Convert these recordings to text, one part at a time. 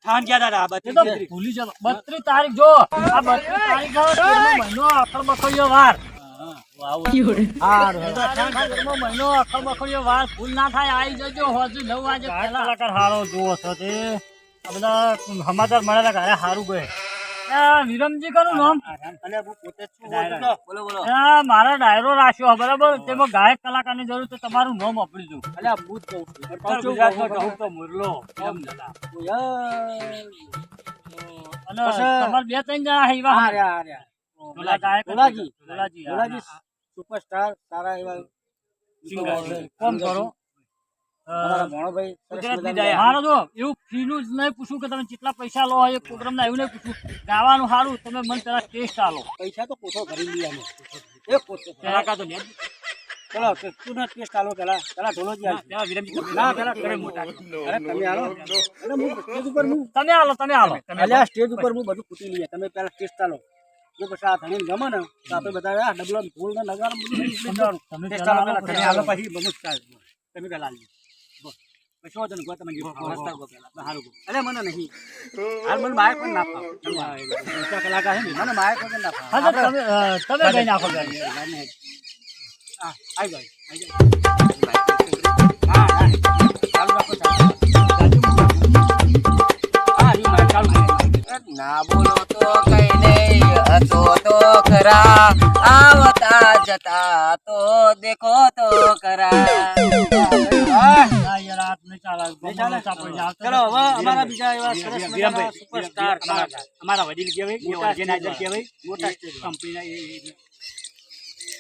58 ગયા દાદા, એ તો 32. ભૂલી જાવ 32 તારીખ જો આ 32 તારીખ મહિનો આખર બખોયો વાર મહિનો આખર બખોયો વાર ભૂલ ના થાય આવી જજો હોજુ 9 વાગે પહેલા કલાકાર હારો જોવો છો તે આ બધા સમાચાર મળેલા ઘરે હારું ગયે વિરમજી કનું નામ અને હું પોતે જ છું, બોલતો. બોલો બોલો. મારા ડાયરો રાખ્યો બરાબર તેમાં ગાયક કલાકારની જરૂર તો તમારું નામ આપી દઉં અલ્યા હું જ કહું છું. ઉત્તર ગુજરાતનો કહું તો મુરલો એમ દાદા. અને તમારે બે ત્રણ જણા આવ્યા આ રહ્યા, આ રહ્યા. પેલા ગાયક ધોલાજી. ધોલાજી, હા. ધોલાજી સુપરસ્ટાર સારા એવા સિંગર કોમ કરો અમારા ભણોભાઈ સરસ ગુજરાતની મજાની દયા. મારે જો એવું ફીનું જ નહીં પૂછું કે તમે કેટલા પૈસા લો એ પ્રોગ્રામના એવું નહીં પૂછું ગાવાનું સારું તમે મને પેલા ટેસ્ટ આલો પૈસા તો કોઠો ભરી લઈએ અમે. એક કોઠો પેલા કાં તો લે. ચલો તું ના ટેસ્ટ આલો પેલા ઢોલોજી આલો. પેલા વિરમજી ના પેલા તમે મોટા અરે તમે આલો. અરે હું સ્ટેજ ઉપર હું તમે આલો અલ્યા સ્ટેજ ઉપર હું બધું પૂછી લઈએ. તમે પેલા ટેસ્ટ આલો. જો પછી આ ધણીને ગમે ને તો આપણે બધા આ ડબલો ફૂલ ને નગારો બધું તમે ટેસ્ટ પેલા આલો આલો, પેલા. તમે આલો પછી બમુ સ્ટાર તમે પેલા આલો. પછી વાંધો નહીં, તમે રસ્તા ગો પેલા સારું ગો. અરે મને નહીં હાલ મને માયક પણ ના ફાવે. મોટા કલાકાર છે ને મને માયક વગર ના ફાવે. હા તો તમે ગઈ નાખો હા આવી જાય હા હા ચાલુ રાખો ચાલુ. હા ઈ માયક ચાલુ છે. ના બોલો તો કઈ નહીં હસો તો ખરા આવતા જતા તો દેખો તો ખરા ના યાર આજ નહીં ચાલે નહીં ચાલે? ચાપડી આવતો ચલો હવે અમારા બીજા એવા સરસ મજાના સુપરસ્ટાર અમારા વડીલ કહેવાય મોટા ઓર્ગેનાઇઝર કહેવાય મોટા કંપનીના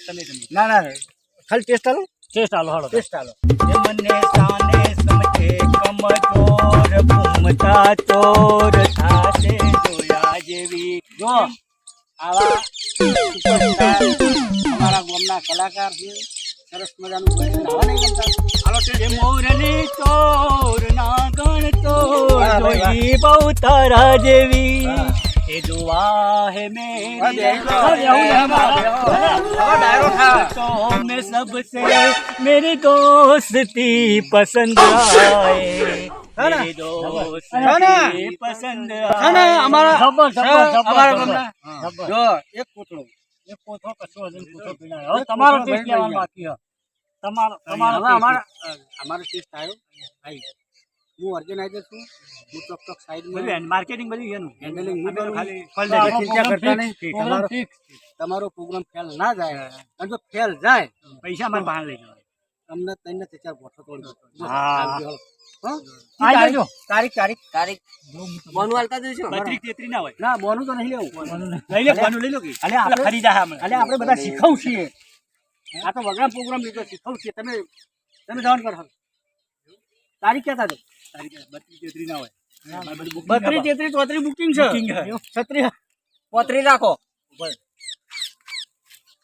તમે ના ના ખાલી ટેસ્ટ આલો. ટેસ્ટ આલો હળો ટેસ્ટ આલો. મને સાને સમજે કમજોર ઘૂમતા ચોર થાશે જોયા જેવી જો આવા સુપરસ્ટાર અમારા ગામના કલાકાર છે. સરસ મજાનું ભજન આવા નહીં ગમતા. હાલો ટેસ્ટ. એ મોરલી ચોર ના ગણ ચોર વાહ, ભાઈ, વાહ. જોઈ બહુ તારા જેવી વાહ. એ દુઆ હે વાહ, મેરી બેહો. હવે ડાયરો તો मैं सबसे मेरी दोस्ती पसंद आए है ना? मेरी दोस्ती है ना? पसंद છે ને અમારા જબર જબર જબર અમારા જબર. ગામના જો એક કોથળો એક કોથો કશો હજુ કોથો પીનાય. હવે તમારો ટેસ્ટ લેવાનો બાકી છે. તમારો હવે અમારો ટેસ્ટ આવ્યો. આવી ગયો. હું ઓર્ગેનાઇઝર છું. હું ચોક સાઈડમાં માર્કેટિંગ બધું એનું હેન્ડલિંગ હું કરું. ખાલી તમે ચિંતા કરતા નહીં. Programme fix. તમારો પ્રોગ્રામ ફેલ ના જાય અને જો ફેલ જાય પૈસા મારે બહાર લઈ જવાય. તમને ત્રણ ને ચાર ગોઠો તોડી દો. હા. હા? આવી જજો. તારીખ તારીખ બોનું હાલતા દઈશું 32 33 ના હોય. ના બોનું તો નહીં લેવું. લઈ લો કોનું લઈ લો કે અલે આપણે ખરીદા હે હમણાં. અલે આપણે બધા શીખવું છીએ. આ તો વગર પ્રોગ્રામ લીધો શીખવું છીએ. તમે જવાન કરો. તારીખ ક્યાં થતો? તારીખ 32 33 ના હોય. 32 33 34 બુકિંગ છે. Booking છે. 36 પોતરી રાખો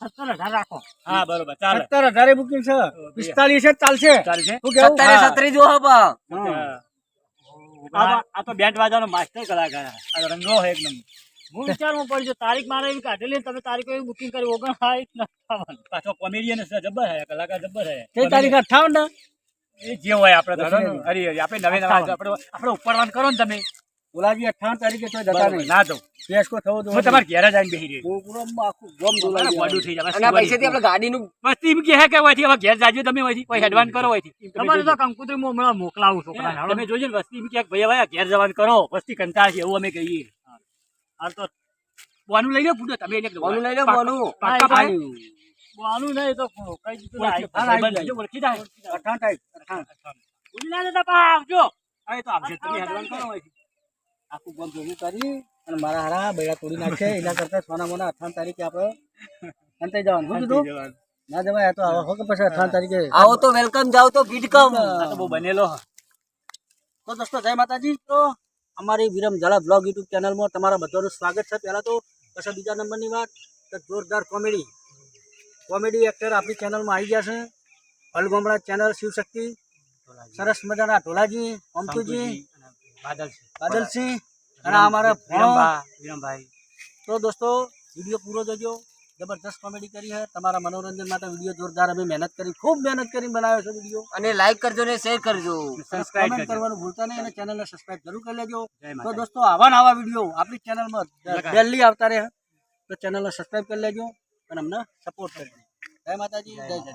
17 રાખો. હા બરોબર ચાલે. 17 બુકિંગ છે. 45 જ ચાલશે. ચાલશે. શું કેવું? સત્તરે સત્તરી જો હબા આ તો બેન્ડ વાજાનો માસ્ટર કલાકાર છે. આ રંગો છે એક નંબર. હું વિચારમાં પડી જો તારીખ મારે એવી કાઢેલી ને તમે તારીખ એવી બુકિંગ કરી 59 પાછો કોમેડિયન છે જબર છે કલાકાર જબર છે. કઈ તારીખ 58 ને? એ જે હોય આપણે તો હરી આપણે નવે નવા આપણે ઉપરવાન કરો ને તમે બોલાજી 58 તારીખે તો જતા નહીં. ના તો પેસકો થવો દો. હું તમારે ઘેર જ આવીને બેસી રહી પ્રોગ્રામમાં આખું ગમ તમારા ડોલાઈ બોડું થઈ જાય અને આ પૈસાથી આપણે ગાડીનું મસ્તી એમ કે હે કે હોયથી હવે ઘેર જાજો તમે હોયથી કોઈ એડવાન્સ કરો હોયથી તમારે તો કંકુતરી માં હમણાં મોકલાવું છોકરાને તમે જોજો ને વસ્તી એમ કે ભાઈ હવે ઘેર જવાનું કરો વસ્તી કંટાળ છે એવું અમે કહીએ હાલ તો બોનું લઈ લો પૂછો તમે એટલે બોનું લઈ લો બોનું પાક્કા ભાઈ બોનું નહીં તો કઈ દીધું ઓળખી જાય 58 તારીખ. ઉડી ના જતા પા આવજો હવે તો આવશે તમે એડવાન્સ કરો હોયથી આખું ગમ ભેગું કરી અને મારા હારા બૈરા તોડી નાખશે. એના કરતા સોના મોના 58 તારીખે આપણે અંતે જવાનું. શું કીધું? ના જવાય. આ તો આવા હો કે પછી 58 તારીખે આવો તો વેલકમ જાવ તો ભીડકમ આ તો બહુ બનેલો તો દોસ્તો જય માતાજી. તો અમારી વિરમ ઝાલા બ્લોગ યુટ્યુબ ચેનલમાં તમારા બધાનું સ્વાગત છે. પહેલાં તો પછી બીજા નંબરની વાત તો જોરદાર કોમેડી એક્ટર આપણી ચેનલમાં આવી ગયા છે. હલગોમડા ચેનલ શિવશક્તિ સરસ મજાના ઢોલાજી અમતુજી બાદલસિંહ અને અમારા વિરમભાઈ તો દોસ્તો વિડીયો પૂરો જોજો. જબરદસ્ત કોમેડી કરી છે તમારા મનોરંજન માટે વિડીયો જોરદાર અમે મહેનત કરી ખૂબ મહેનત કરીને બનાવ્યો છે વિડીયો અને લાઈક કરજો ને શેર કરજો. સબસ્ક્રાઇબ કમેન્ટ કરજો. કરવાનું ભૂલતા નહીં અને ચેનલને સબસ્ક્રાઇબ જરૂર કરી લેજો જય તો માતાજી. દોસ્તો આવા ને આવા વિડીયો આપણી ચેનલમાં ડેલી આવતા રહે તો ચેનલને સબસ્ક્રાઇબ કરી લેજો અને અમને સપોર્ટ કરજો. જય માતાજી જય જય.